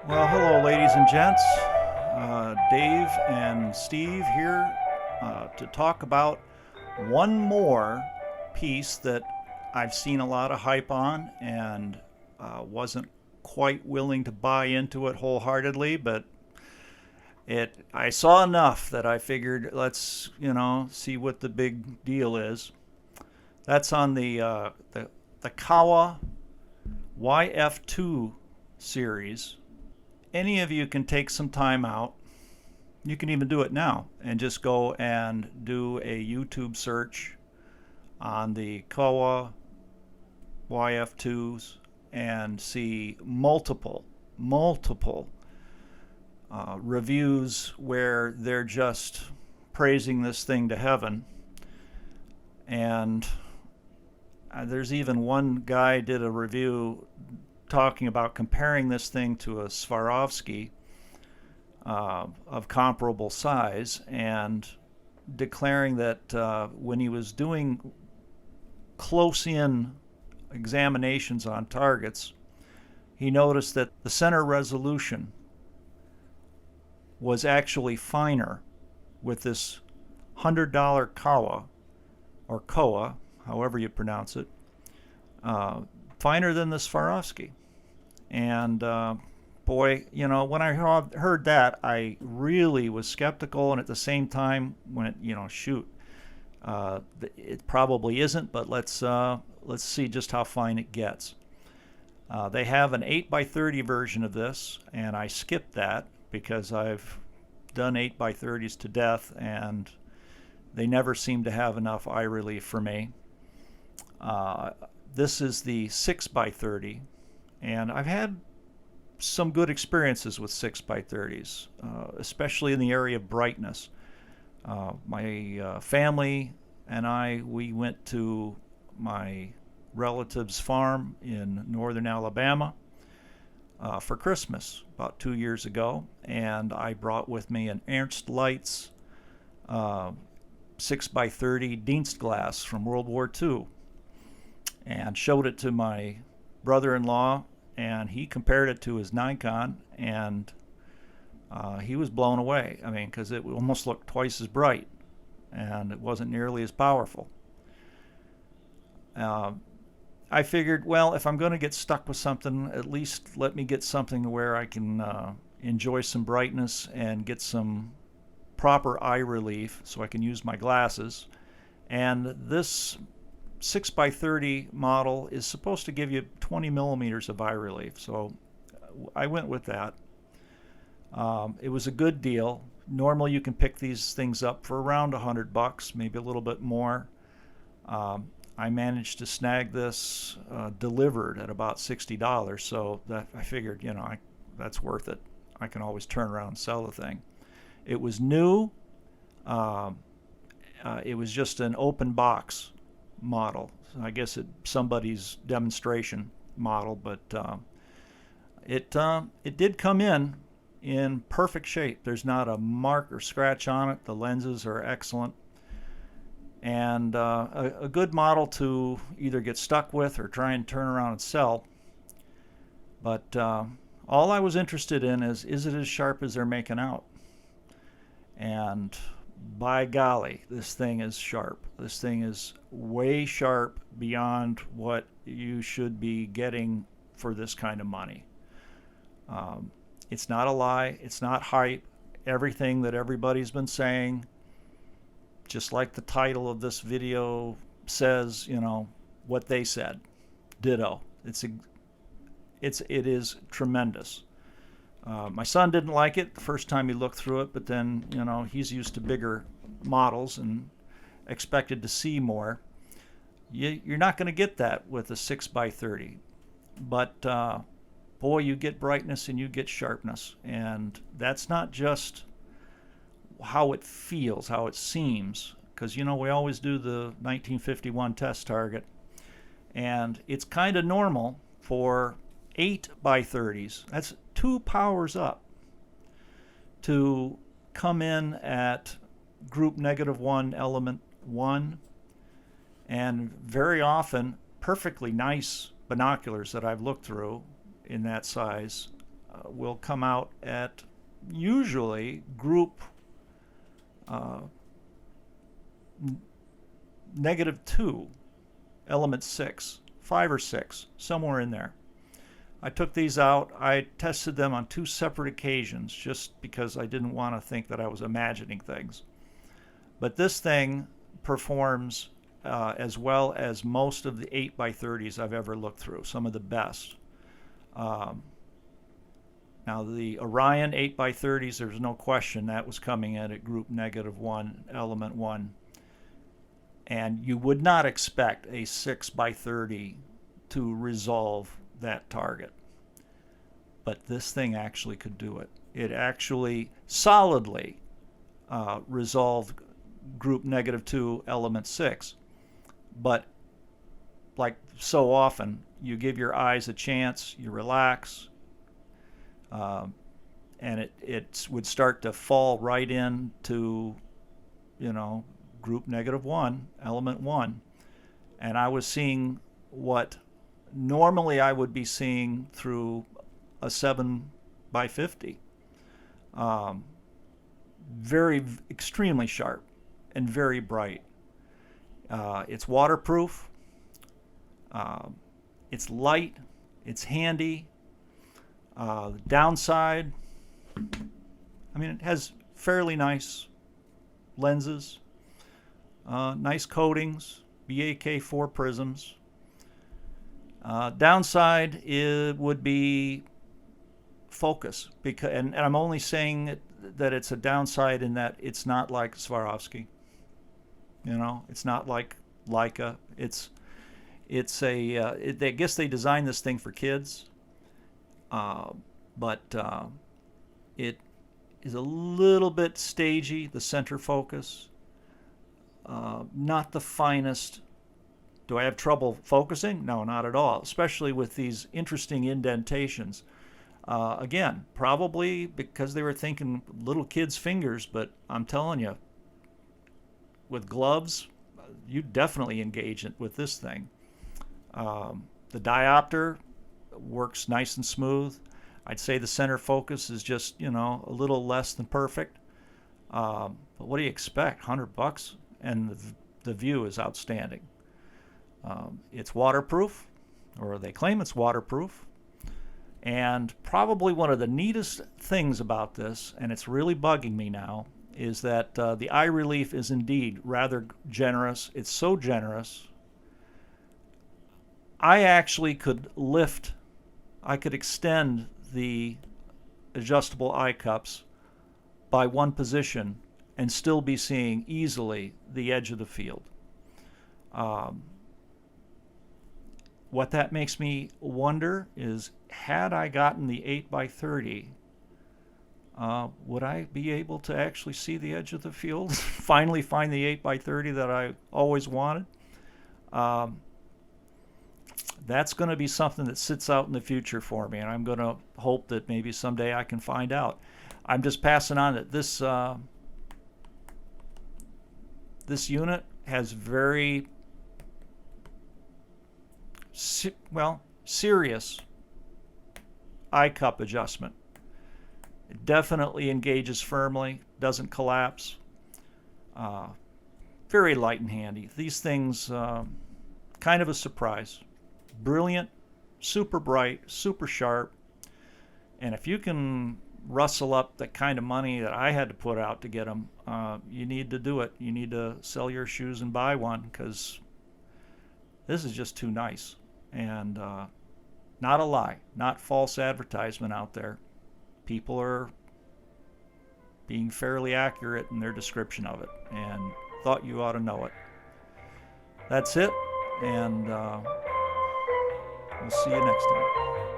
Well, hello, ladies and gents. Dave and Steve here to talk about one more piece that I've seen a lot of hype on and wasn't quite willing to buy into it wholeheartedly, but I saw enough that I figured let's see what the big deal is. That's on the Kowa YF2 series. Any of you can take some time out. You can even do it now and just go and do a YouTube search on the Kowa YF2s and see multiple reviews where they're just praising this thing to heaven. And there's even one guy did a review talking about comparing this thing to a Swarovski of comparable size and declaring that when he was doing close-in examinations on targets, he noticed that the center resolution was actually finer with this $100 Kowa, or Kowa, however you pronounce it, finer than the Swarovski. And boy, when I heard that, I really was skeptical, and at the same time went, shoot, it probably isn't, but let's see just how fine it gets. They have an 8x30 version of this, and I skipped that because I've done 8x30s to death, and they never seem to have enough eye relief for me. This is the 6x30, and I've had some good experiences with 6x30s, especially in the area of brightness. My family and we went to my relative's farm in northern Alabama for Christmas about 2 years ago, and I brought with me an Ernst Lights 6x30 Dienstglas from World War II and showed it to my brother-in-law, and he compared it to his Nikon, and he was blown away. I mean, because it almost looked twice as bright, and it wasn't nearly as powerful. I figured, well, if I'm going to get stuck with something, at least let me get something where I can enjoy some brightness and get some proper eye relief so I can use my glasses. And this 6x30 model is supposed to give you 20 millimeters of eye relief, so I went with that. It was a good deal. Normally you can pick these things up for around $100, maybe a little bit more. I managed to snag this delivered at about $60, so that I figured, that's worth it. I can always turn around and sell the thing. It was new. It was just an open box model. I guess it's somebody's demonstration model, but it did come in perfect shape. There's not a mark or scratch on it. The lenses are excellent, and a good model to either get stuck with or try and turn around and sell. But all I was interested in is it as sharp as they're making out? And by golly, this thing is sharp. This thing is way sharp beyond what you should be getting for this kind of money. It's not a lie. It's not hype. Everything that everybody's been saying, just like the title of this video says, what they said. Ditto. It is tremendous. My son didn't like it the first time he looked through it, but then, he's used to bigger models and expected to see more. You're not going to get that with a 6x30, but boy, you get brightness and you get sharpness, and that's not just how it feels, how it seems, because we always do the 1951 test target, and it's kind of normal for 8x30s. That's 2 powers up to come in at group -1 element 1, and very often perfectly nice binoculars that I've looked through in that size will come out at usually group -2, element 6, 5 or 6, somewhere in there. I took these out. I tested them on 2 separate occasions just because I didn't want to think that I was imagining things. But this thing performs as well as most of the 8x30s I've ever looked through, some of the best. Now the Orion 8x30s, there's no question that was coming in at group -1, element 1. And you would not expect a 6x30 to resolve that target. But this thing actually could do it. It actually solidly resolved group -2, element 6. But like so often, you give your eyes a chance, you relax, and it would start to fall right into, you know, group -1, element 1. And I was seeing what normally I would be seeing through a 7x50. Extremely sharp and very bright. It's waterproof. It's light. It's handy. The downside, I mean, it has fairly nice lenses, nice coatings, BAK4 prisms. Downside would be focus, because, and I'm only saying that it's a downside in that it's not like Swarovski. You know, it's not like Leica. I guess they designed this thing for kids, but it is a little bit stagey, the center focus. Not the finest. Do I have trouble focusing? No, not at all, especially with these interesting indentations. Again, probably because they were thinking little kids' fingers, but I'm telling you, with gloves, you definitely engage it with this thing. The diopter works nice and smooth. I'd say the center focus is just, you know, a little less than perfect. But what do you expect? $100, and the view is outstanding. It's waterproof, or they claim it's waterproof. And probably one of the neatest things about this, and it's really bugging me now, is that the eye relief is indeed rather generous. It's so generous. I actually could extend the adjustable eye cups by one position and still be seeing easily the edge of the field. What that makes me wonder is, had I gotten the 8x30, would I be able to actually see the edge of the field? Finally find the 8x30 that I always wanted? That's going to be something that sits out in the future for me, and I'm going to hope that maybe someday I can find out. I'm just passing on that this unit has very serious eye cup adjustment. It definitely engages firmly, doesn't collapse. Very light and handy. These things, kind of a surprise. Brilliant, super bright, super sharp. And if you can rustle up the kind of money that I had to put out to get them, you need to do it. You need to sell your shoes and buy one, because this is just too nice. And not a lie, not false advertisement out there. People are being fairly accurate in their description of it, and thought you ought to know it. That's it, and we'll see you next time.